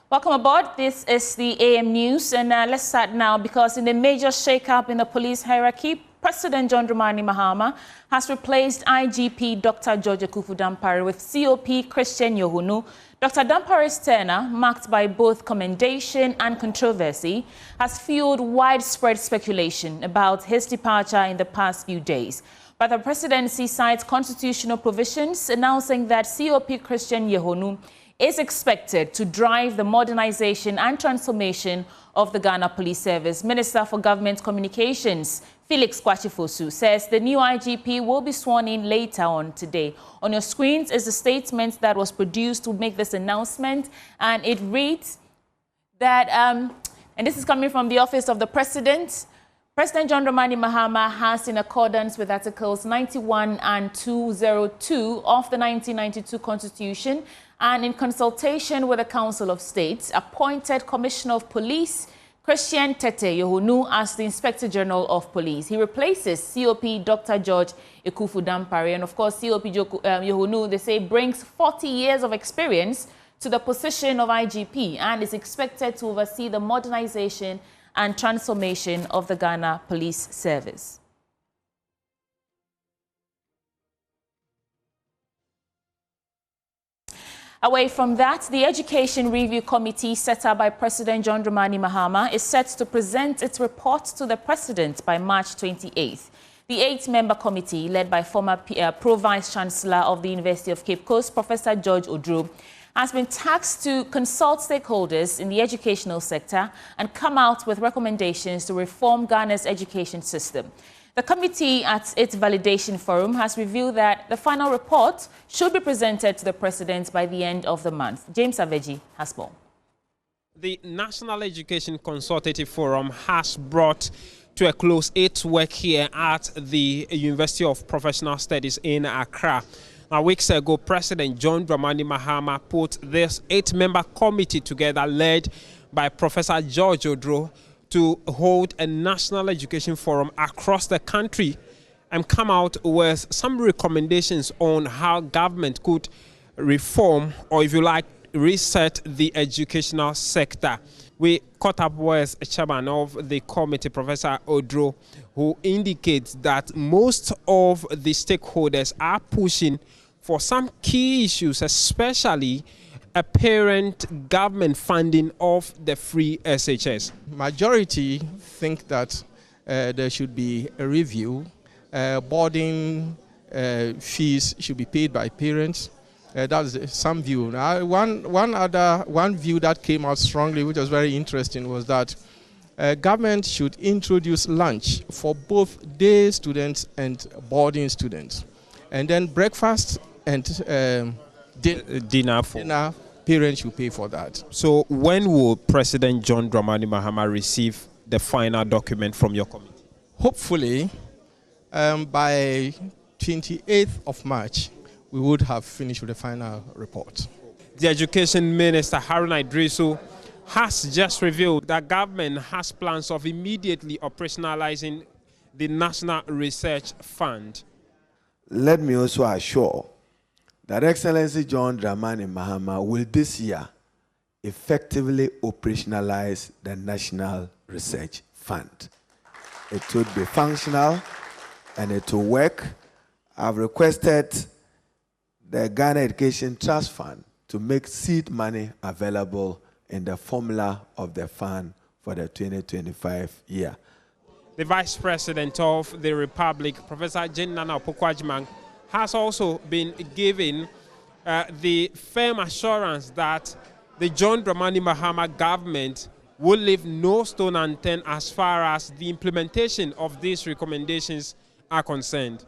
Welcome aboard. This is the AM News, and let's start now because in a major shake-up in the police hierarchy, President John Dramani Mahama has replaced IGP Dr. George Ekufu Dampare with COP Christian Yohunu. Dr. Dampare's tenure, marked by both commendation and controversy, has fueled widespread speculation about his departure in the past few days. But the presidency cites constitutional provisions announcing that COP Christian Yohunu is expected to drive the modernization and transformation of the Ghana Police Service. Minister for Government Communications, Felix Kwachifosu, says the new IGP will be sworn in later on today. On your screens is a statement that was produced to make this announcement, and it reads that, and this is coming from the Office of the President, President John Dramani Mahama has, in accordance with Articles 91 and 202 of the 1992 Constitution, and in consultation with the Council of State, appointed Commissioner of Police Christian Tete Yohunu as the Inspector General of Police. He replaces COP Dr. George Ekufu Dampare. And of course, COP Yohunu, they say, brings 40 years of experience to the position of IGP and is expected to oversee the modernization and transformation of the Ghana Police Service. Away from that, the Education Review Committee set up by President John Dramani Mahama is set to present its report to the President by March 28th. The 8-member committee, led by former Pro-Vice Chancellor of the University of Cape Coast, Professor George Odro, has been tasked to consult stakeholders in the educational sector and come out with recommendations to reform Ghana's education system. The committee, at its validation forum, has revealed that the final report should be presented to the President by the end of the month. James Aveji has more. The National Education Consultative Forum has brought to a close its work here at the University of Professional Studies in Accra. Now, weeks ago, President John Dramani Mahama put this 8-member committee together, led by Professor George Odro, to hold a national education forum across the country and come out with some recommendations on how government could reform, or if you like, reset the educational sector. We caught up with a chairman of the committee, Professor Odro, who indicates that most of the stakeholders are pushing for some key issues, especially apparent government funding of the free SHS. Majority think that there should be a review. Boarding fees should be paid by parents. That's some view. Now, one view that came out strongly, which was very interesting, was that government should introduce lunch for both day students and boarding students, and then breakfast and dinner parents should pay for that. So when will President John Dramani Mahama receive the final document from your committee? Hopefully, by 28th of March, we would have finished with the final report. The Education Minister, Haruna Idrisu, has just revealed that government has plans of immediately operationalizing the National Research Fund. Let me also assure that Excellency John Dramani Mahama will this year effectively operationalize the National Research Fund. It would be functional and it will work. I've requested the Ghana Education Trust Fund to make seed money available in the formula of the fund for the 2025 year. The Vice President of the Republic, Professor Jane Nana Opoku-Agyeman, has also been given the firm assurance that the John Dramani Mahama government will leave no stone unturned as far as the implementation of these recommendations are concerned.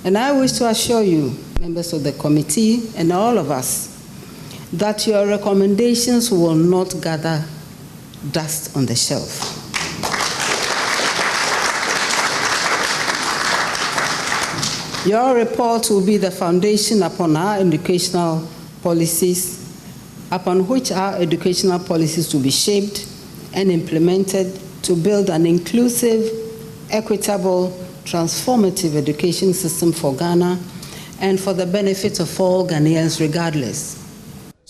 And I wish to assure you, members of the committee and all of us, that your recommendations will not gather dust on the shelf. Your report will be the foundation upon our educational policies, upon which our educational policies will be shaped and implemented to build an inclusive, equitable, transformative education system for Ghana and for the benefit of all Ghanaians regardless.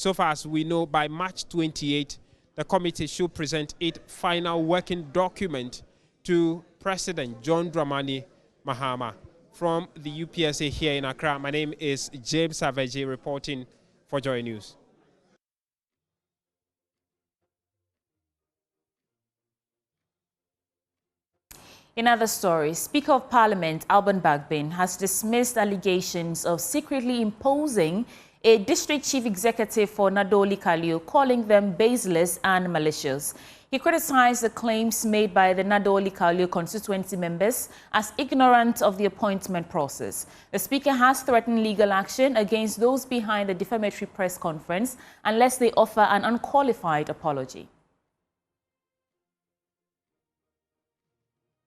So far as we know, by March 28, the committee should present its final working document to President John Dramani Mahama. From the UPSA here in Accra, my name is James Savage reporting for Joy News. In other stories, Speaker of Parliament Alban Bagbin has dismissed allegations of secretly imposing a district chief executive for Nadoli Kalio, calling them baseless and malicious. He criticized the claims made by the Nadoli Kalio constituency members as ignorant of the appointment process. The Speaker has threatened legal action against those behind the defamatory press conference unless they offer an unqualified apology.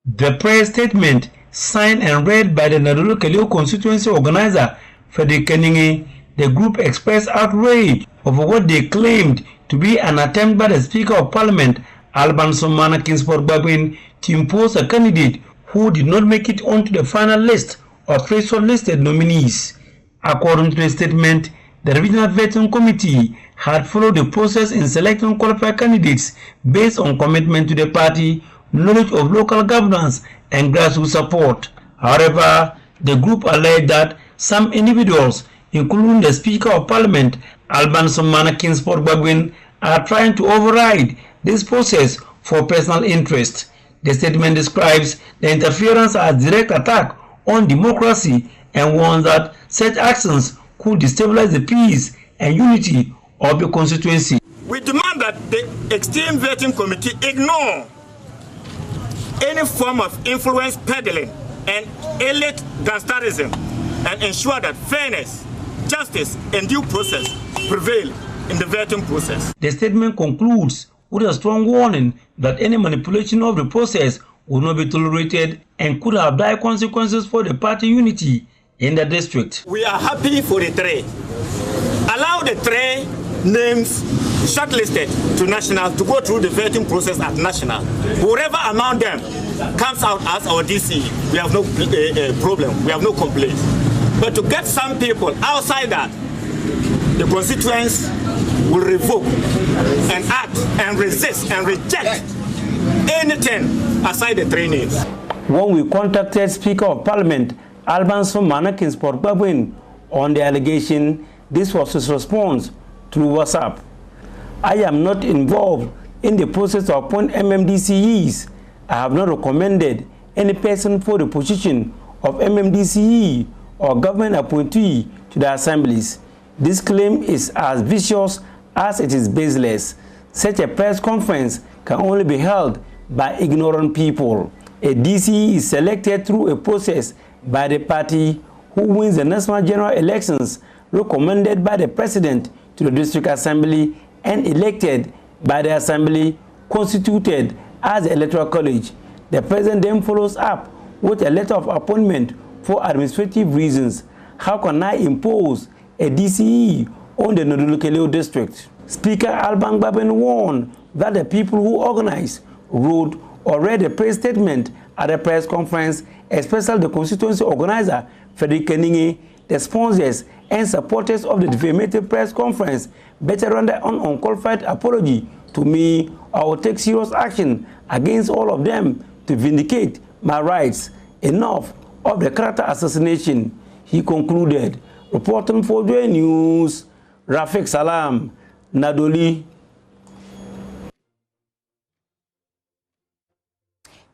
The press statement, signed and read by the Nadolo Kalio constituency organizer, Frederick Keninge, the group expressed outrage over what they claimed to be an attempt by the Speaker of Parliament, Alban Sommana Kingsford Bagbin, to impose a candidate who did not make it onto the final list of shortlisted nominees. According to the statement, the Regional Vetting Committee had followed the process in selecting qualified candidates based on commitment to the party, knowledge of local governance, and grassroots support. However, the group alleged that some individuals, including the Speaker of Parliament, Alban Sommana Kingsford Bagbin, are trying to override this process for personal interest. The statement describes the interference as direct attack on democracy and warns that such actions could destabilize the peace and unity of the constituency. We demand that the Extreme Vetting Committee ignore any form of influence peddling and elite gangsterism and ensure that fairness, justice, and due process prevail in the vetting process. The statement concludes with a strong warning that any manipulation of the process will not be tolerated and could have dire consequences for the party unity in the district. We are happy for the three. Allow the three names shortlisted to national to go through the vetting process at national. Whoever among them comes out as our DC, we have no problem, we have no complaints. But to get some people outside that, the constituents will revoke and act and resist and reject anything aside the three names. When we contacted Speaker of Parliament Alban Sommana Kingsford Bagbin on the allegation, this was his response through WhatsApp. I am not involved in the process of appointing MMDCEs. I have not recommended any person for the position of MMDCE or government appointee to the assemblies. This claim is as vicious as it is baseless. Such a press conference can only be held by ignorant people. A DCE is selected through a process by the party who wins the national general elections recommended by the president to the district assembly and elected by the assembly constituted as the electoral college. The president then follows up with a letter of appointment for administrative reasons. How can I impose a DCE on the Nadolo Kalio district? Speaker Alban Bagbin warned that the people who organized, wrote, or read a press statement at a press conference, especially the constituency organizer, Frederick Keninge, the sponsors and supporters of the defamatory press conference, better render an unqualified apology to me. I will take serious action against all of them to vindicate my rights. Enough of the character assassination, he concluded. Reporting for Joy News, Rafiq Salam, Nadoli.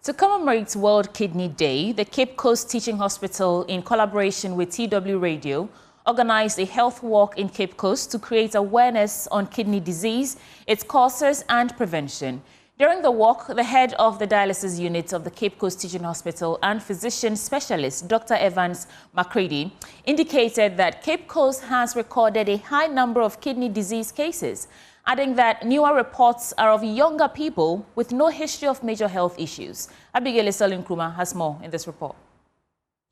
To commemorate World Kidney Day, the Cape Coast Teaching Hospital, in collaboration with TW Radio, organized a health walk in Cape Coast to create awareness on kidney disease, its causes and prevention. During the walk, the head of the dialysis unit of the Cape Coast Teaching Hospital and physician specialist, Dr. Evans McCready, indicated that Cape Coast has recorded a high number of kidney disease cases, adding that newer reports are of younger people with no history of major health issues. Abigail Nkrumah has more in this report.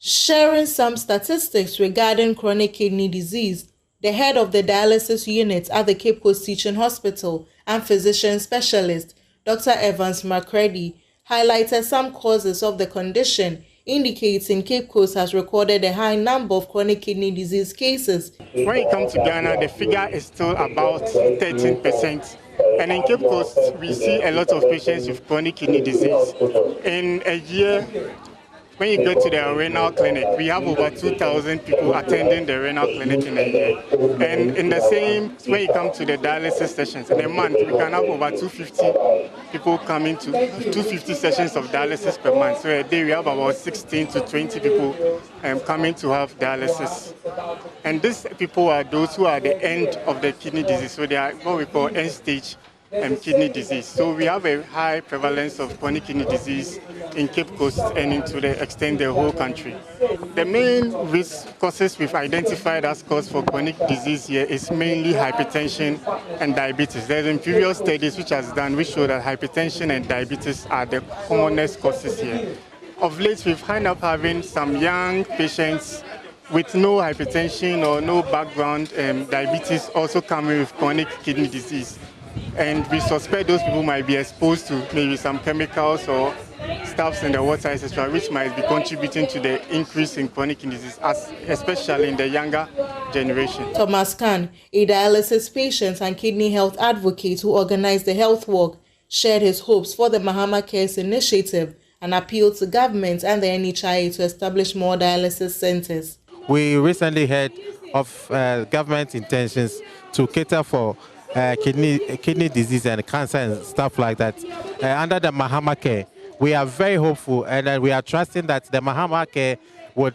Sharing some statistics regarding chronic kidney disease, the head of the dialysis unit at the Cape Coast Teaching Hospital and physician specialist, Dr. Evans McCready, highlighted some causes of the condition, indicating Cape Coast has recorded a high number of chronic kidney disease cases. When it comes to Ghana, the figure is still about 13% And in Cape Coast, we see a lot of patients with chronic kidney disease. In a year, when you go to the renal clinic, we have over 2,000 people attending the renal clinic in a year. And in the same, when you come to the dialysis sessions, in a month, we can have over 250 people coming to 250 sessions of dialysis per month. So a day, we have about 16 to 20 people coming to have dialysis. And these people are those who are at the end of the kidney disease. So they are what we call end-stage kidney disease. So we have a high prevalence of chronic kidney disease in Cape Coast and into the extent the whole country. The main risk causes we've identified as cause for chronic disease here is mainly hypertension and diabetes. There's been previous studies which has done which show that hypertension and diabetes are the commonest causes here. Of late, we've ended up having some young patients with no hypertension or no background diabetes also coming with chronic kidney disease. And we suspect those people might be exposed to maybe some chemicals or stuffs in the water, etc., which might be contributing to the increase in chronic kidney disease, especially in the younger generation. Thomas Khan, a dialysis patient and kidney health advocate who organized the health walk, shared his hopes for the Mahama Cares initiative and appealed to government and the NHIA to establish more dialysis centers. We recently heard of government intentions to cater for kidney disease and cancer and stuff like that under the Mahama Care. We are very hopeful and we are trusting that the Mahama Care would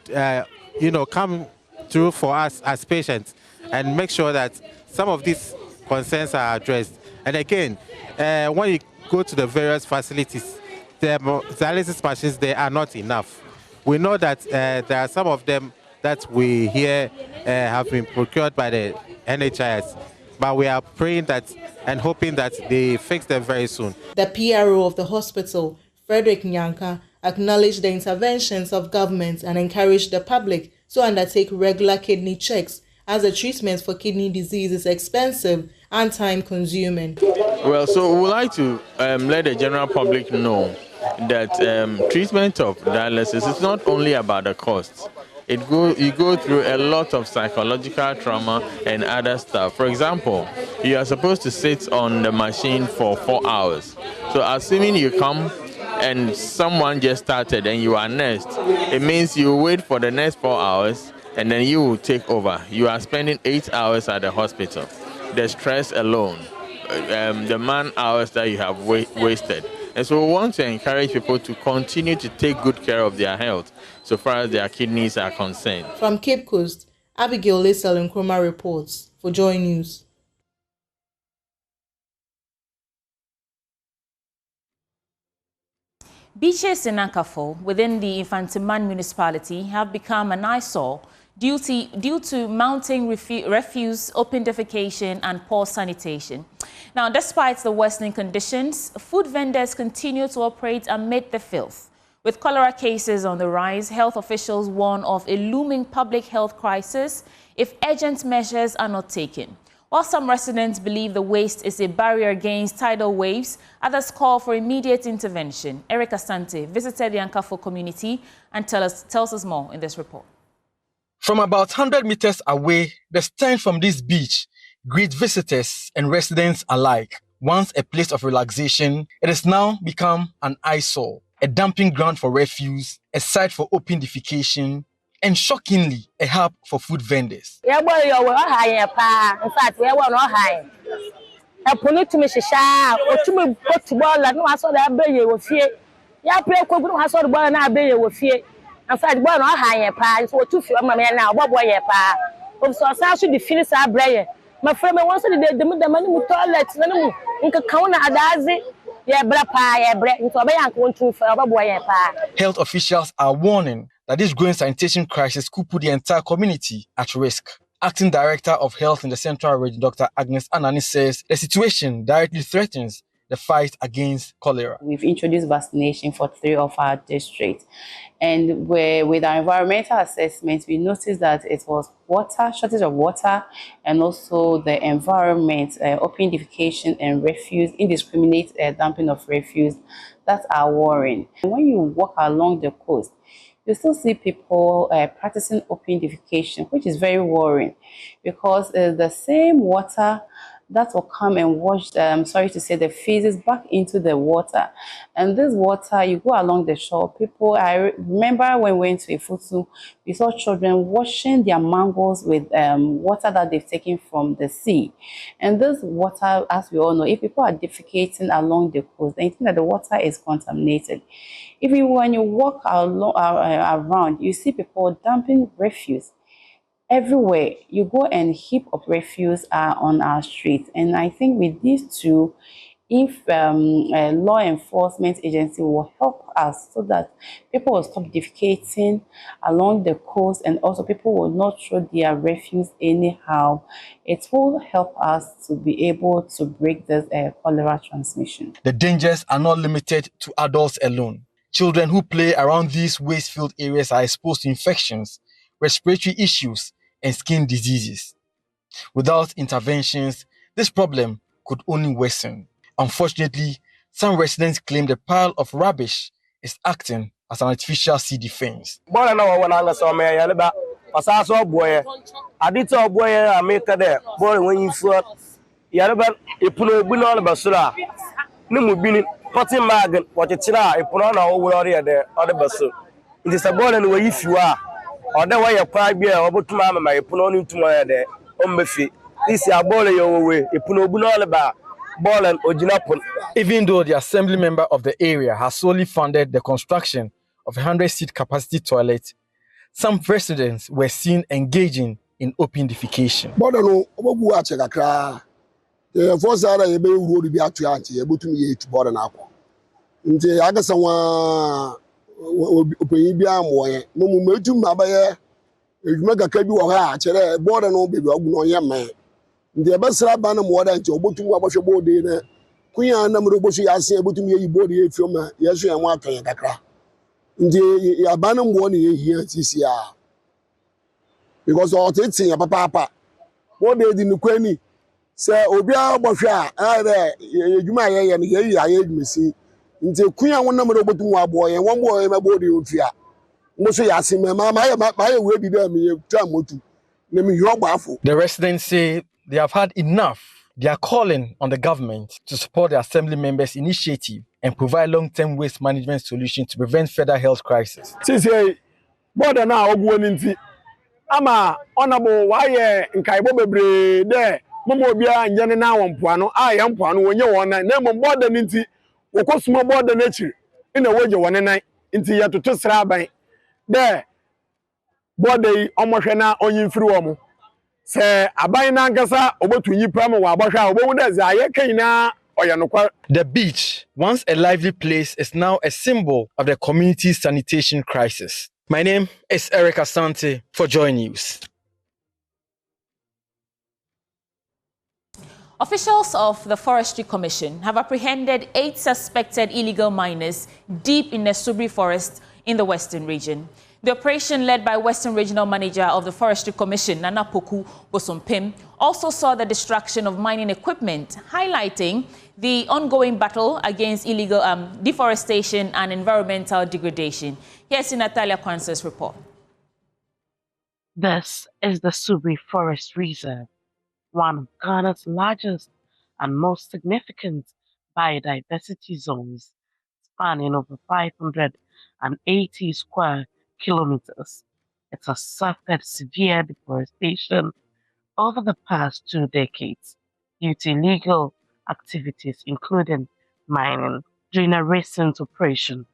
come through for us as patients and make sure that some of these concerns are addressed. And again, when you go to the various facilities, the dialysis machines, they are not enough. We know that there are some of them that we hear have been procured by the NHIS. But we are praying that and hoping that they fix them very soon. The PRO of the hospital, Frederick Nyanka, acknowledged the interventions of government and encouraged the public to undertake regular kidney checks, as the treatment for kidney disease is expensive and time-consuming. Well, so we would like to let the general public know that treatment of dialysis is not only about the cost. You go through a lot of psychological trauma and other stuff. For example, you are supposed to sit on the machine for 4 hours. So assuming you come and someone just started and you are nursed, it means you wait for the next 4 hours and then you will take over. You are spending 8 hours at the hospital. The stress alone, the man hours that you have wasted. And so we want to encourage people to continue to take good care of their health so far as their kidneys are concerned. From Cape Coast, Abigail Lesel Nkrumah reports for Joy News. Beaches in Ankafo within the Infantiman municipality have become an eyesore due to mounting refuse, open defecation and poor sanitation. Now, despite the worsening conditions, food vendors continue to operate amid the filth. With cholera cases on the rise, health officials warn of a looming public health crisis if urgent measures are not taken. While some residents believe the waste is a barrier against tidal waves, others call for immediate intervention. Eric Asante visited the Ankafo community and tells us more in this report. From about 100 meters away, the stench from this beach greets visitors and residents alike. Once a place of relaxation, it has now become an eyesore, a dumping ground for refuse, a site for open defecation, and shockingly, a hub for food vendors. Health officials are warning that this growing sanitation crisis could put the entire community at risk. Acting Director of Health in the Central Region, Dr. Agnes Anani, says the situation directly threatens the fight against cholera. We've introduced vaccination for 3 of our districts. And with our environmental assessments, we noticed that it was shortage of water, and also the environment, open defecation and refuse, indiscriminate dumping of refuse that are worrying. And when you walk along the coast, you still see people practicing open defecation, which is very worrying because the same water that will come and wash, sorry to say, the feces back into the water. And this water, you go along the shore, people, I remember when we went to Ifutu, we saw children washing their mangoes with water that they've taken from the sea. And this water, as we all know, if people are defecating along the coast, they think that the water is contaminated. When you walk around, you see people dumping refuse everywhere. You go and heap of refuse on our streets. And I think with these two, if a law enforcement agency will help us so that people will stop defecating along the coast, and also people will not throw their refuse anyhow, it will help us to be able to break this cholera transmission. The dangers are not limited to adults alone. Children who play around these waste-filled areas are exposed to infections, respiratory issues, and skin diseases. Without interventions, this problem could only worsen. Unfortunately, some residents claim the pile of rubbish is acting as an artificial sea defense. Even though the assembly member of the area has solely funded the construction of a 100-seat capacity toilet, some residents were seen engaging in open defecation. Because all it's in papa, what they didn't quenny say, Obia Bosha, you may and ye, I me see. Until Queen one number of one boy and one boy in my body of fear. Mostly asking my mamma, my way be there, me, Tramotu. Name your baffle. The residents say they have had enough. They are calling on the government to support the assembly members' initiative and provide long-term waste management solutions to prevent further health crisis. Since border now, going ama honorable why nkaibo bebre there momo bia njene na wonpoano ya mpoano wonye wona na mo border nti wokosuma border na chiri ina woje wonenan nti ya toto sraban there border omohwe na onyimfiri wo mo se aban na nkasa obotu nyipa mo wa abohwe obowu da za ye kan na oyanokwa. The beach, once a lively place, is now a symbol of the community's sanitation crisis. My name is Eric Asante for Joy News. Officials of the Forestry Commission have apprehended 8 suspected illegal miners deep in the Subri Forest in the Western region. The operation, led by Western Regional Manager of the Forestry Commission, Nana Poku Bosompim, also saw the destruction of mining equipment, highlighting the ongoing battle against illegal deforestation and environmental degradation. Here's Natalia Kwanz's report. This is the Subri Forest Reserve, one of Ghana's largest and most significant biodiversity zones, spanning over 580 square kilometers. It has suffered severe deforestation over the past 2 decades due to illegal activities, including mining. During a recent operation,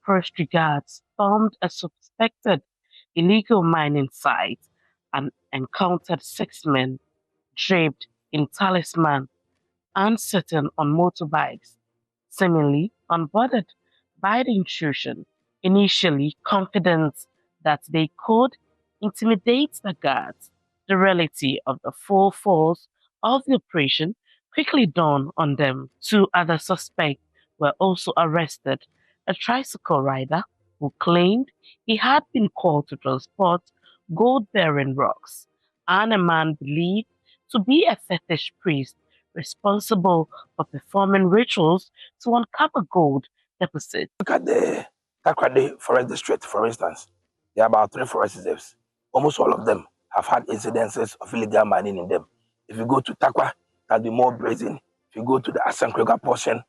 forestry guards stormed a suspected illegal mining site and encountered 6 men draped in talisman and sitting on motorbikes, seemingly unbothered by the intrusion. Initially confident that they could intimidate the guards, the reality of the full force of the operation quickly dawned on them. 2 other suspects were also arrested: a tricycle rider who claimed he had been called to transport gold-bearing rocks, and a man believed to be a fetish priest responsible for performing rituals to uncover gold deposits. Look at the Takrady Forest District, for instance. There are about 3 forest reserves. Almost all of them have had incidences of illegal mining in them. If you go to Takwa, has been more brazen. If you go to the Asankrega portion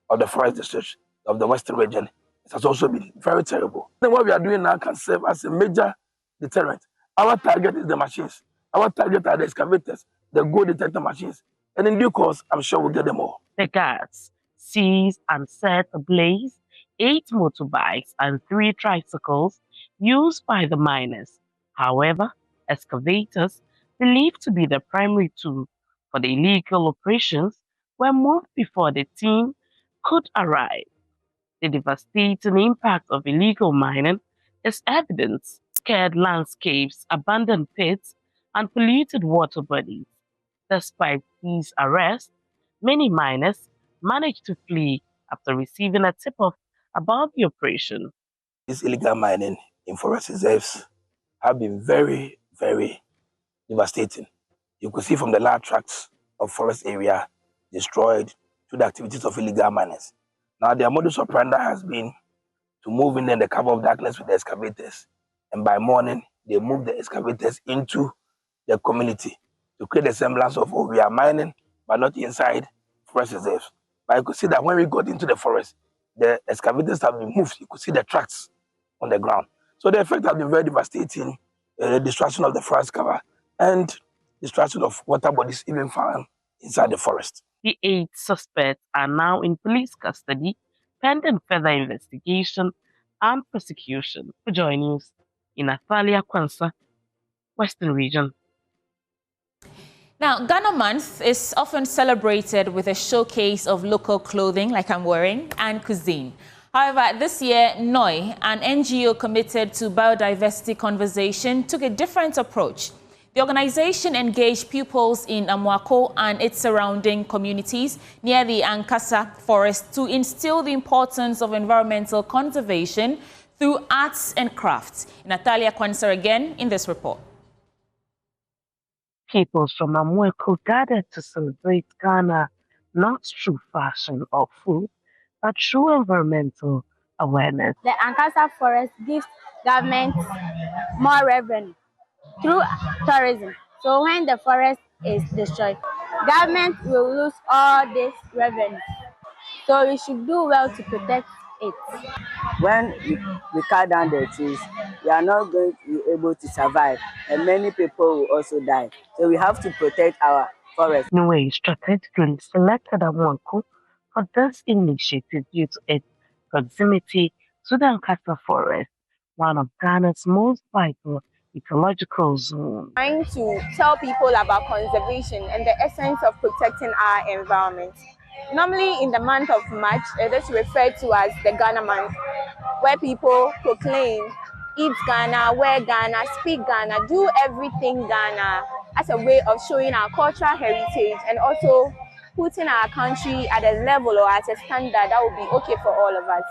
of the forest district of the Western region, it has also been very terrible. Then what we are doing now can serve as a major deterrent. Our target is the machines. Our target are the excavators, the gold detector machines. And in due course, I'm sure we'll get them all. The guards seized and set ablaze 8 motorbikes and 3 tricycles used by the miners. However, excavators, believed to be the primary tool for the illegal operations, were moved before the team could arrive. The devastating impact of illegal mining is evident. Scarred landscapes, abandoned pits, and polluted water bodies. Despite these arrests, many miners managed to flee after receiving a tip-off about the operation. This illegal mining in forest reserves have been very, very devastating. You could see from the large tracts of forest area destroyed through the activities of illegal miners. Now, their modus operandi has been to move in the cover of darkness with the excavators. And by morning, they move the excavators into the community to create a semblance of, oh, we are mining, but not inside forest reserves. But you could see that when we got into the forest, the excavators have been moved. You could see the tracks on the ground. So the effect has been very devastating, destruction of the forest cover and destruction of water bodies even found inside the forest. The 8 suspects are now in police custody, pending further investigation and prosecution. For Joy News, in Athalia Kwanza, Western Region. Now, Ghana Month is often celebrated with a showcase of local clothing, like I'm wearing, and cuisine. However, this year, NOI, an NGO committed to biodiversity conservation, took a different approach. The organization engaged pupils in Amoako and its surrounding communities near the Ankasa forest to instill the importance of environmental conservation through arts and crafts. Natalia Kwanser again in this report. Peoples from Amoako gathered to celebrate Ghana not through fashion or food, but through environmental awareness. The Ankasa forest gives government more revenue through tourism. So when the forest is destroyed, government will lose all this revenue. So we should do well to protect it. When we cut down the trees, we are not going to be able to survive, and many people will also die. So we have to protect our forest. NOI strategically selected Amoako for this initiative due to its proximity to the Ankasa forest, one of Ghana's most vital ecological zones. Trying to tell people about conservation and the essence of protecting our environment. Normally in the month of March, it is referred to as the Ghana month, where people proclaim, eat Ghana, wear Ghana, speak Ghana, do everything Ghana, as a way of showing our cultural heritage and also putting our country at a level or at a standard that will be okay for all of us.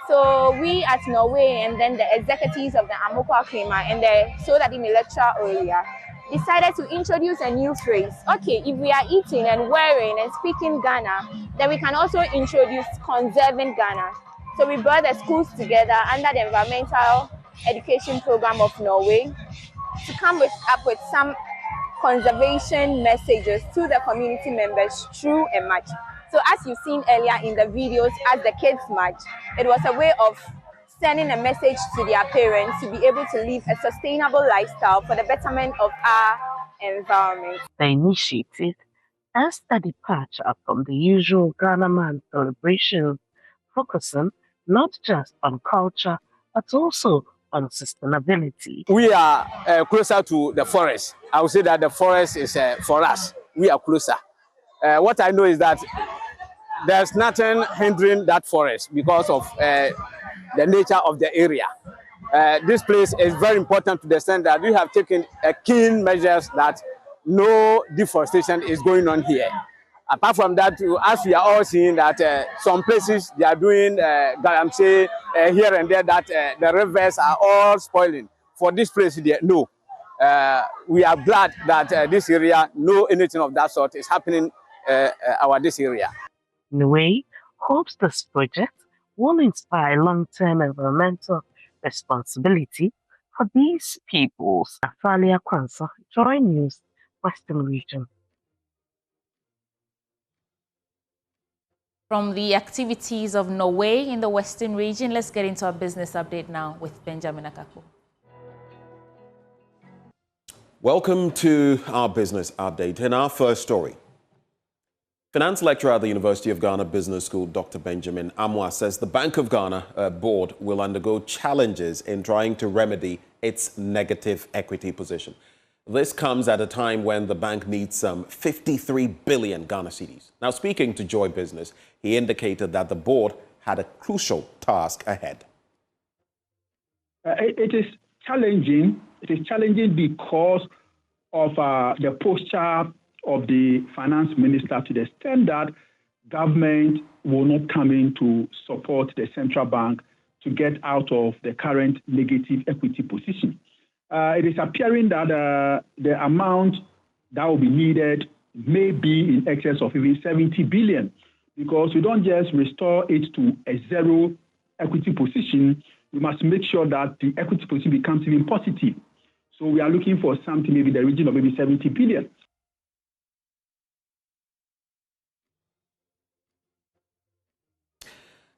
So we at Norway and then the executives of the Amokwa Krema and the Sodadi lecture area decided to introduce a new phrase. Okay, if we are eating and wearing and speaking Ghana, then we can also introduce conserving Ghana. So we brought the schools together under the environmental education program of Norway to come up with some conservation messages to the community members through a march. So as you've seen earlier in the videos, as the kids march, it was a way of sending a message to their parents to be able to live a sustainable lifestyle for the betterment of our environment. The initiative is a departure from the usual Ghana Month celebration, focusing not just on culture, but also on sustainability. We are closer to the forest. I would say that the forest is for us. We are closer. What I know is that there's nothing hindering that forest because of the nature of the area. This place is very important to the extent that we have taken keen measures that no deforestation is going on here. Apart from that, as we are all seeing that some places they are doing, I'm saying here and there that the rivers are all spoiling. For this place, there, no. We are glad that this area, no anything of that sort is happening this area. NOI hopes this project will inspire long-term environmental responsibility for these peoples. Athalia Kwanza, Joy News, Western Region. From the activities of Norway in the Western region, let's get into our business update now with Benjamin Akako. Welcome to our business update. In our first story, finance lecturer at the University of Ghana Business School, Dr. Benjamin Amwa, says the Bank of Ghana board will undergo challenges in trying to remedy its negative equity position. This comes at a time when the bank needs some 53 billion Ghana cedis. Now, speaking to Joy Business, he indicated that the board had a crucial task ahead. It is challenging. It is challenging because of the posture of the finance minister, to the extent that government will not come in to support the central bank to get out of the current negative equity position. It is appearing that the amount that will be needed may be in excess of even 70 billion, because you don't just restore it to a zero equity position. You must make sure that the equity position becomes even positive. So we are looking for something maybe in the region of maybe 70 billion.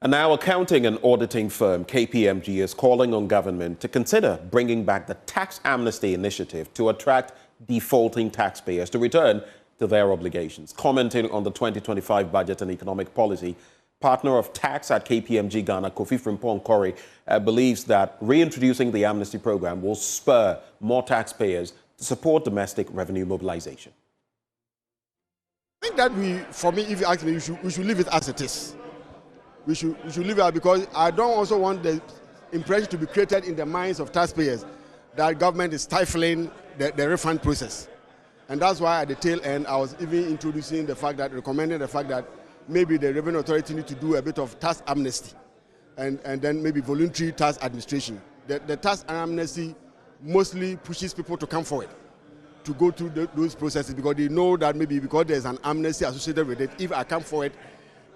And now, accounting and auditing firm KPMG is calling on government to consider bringing back the tax amnesty initiative to attract defaulting taxpayers to return to their obligations. Commenting on the 2025 budget and economic policy, partner of tax at KPMG Ghana, Kofi Frimpong Kori, believes that reintroducing the amnesty program will spur more taxpayers to support domestic revenue mobilization. I think that for me, if you ask me, we should leave it as it is. We should leave it, because I don't also want the impression to be created in the minds of taxpayers that government is stifling the refund process. And that's why at the tail end, I was even recommending the fact that maybe the Revenue Authority need to do a bit of tax amnesty and then maybe voluntary tax administration. The tax amnesty mostly pushes people to come forward to go through those processes, because they know that maybe because there's an amnesty associated with it, if I come forward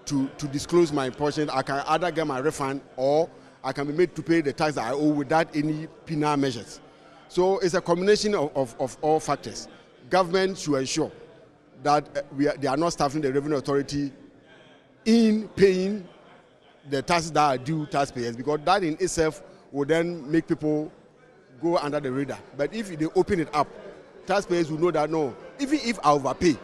to disclose my portion, I can either get my refund or I can be made to pay the tax that I owe without any penal measures. So it's a combination of all factors. Government should ensure that they are not staffing the Revenue Authority in paying the taxes that are due taxpayers, because that in itself will then make people go under the radar. But if they open it up, taxpayers will know that no, even if I overpay,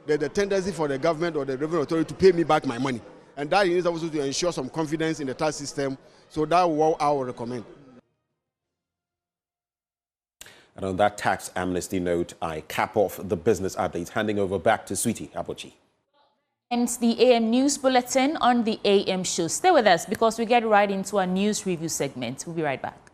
there's a tendency for the government or the Revenue Authority to pay me back my money. And that is also to ensure some confidence in the tax system. So that's what I would recommend. And on that tax amnesty note, I cap off the business updates, handing over back to Sweetie Abochi. Ends the AM News Bulletin on the AM show. Stay with us, because we get right into our news review segment. We'll be right back.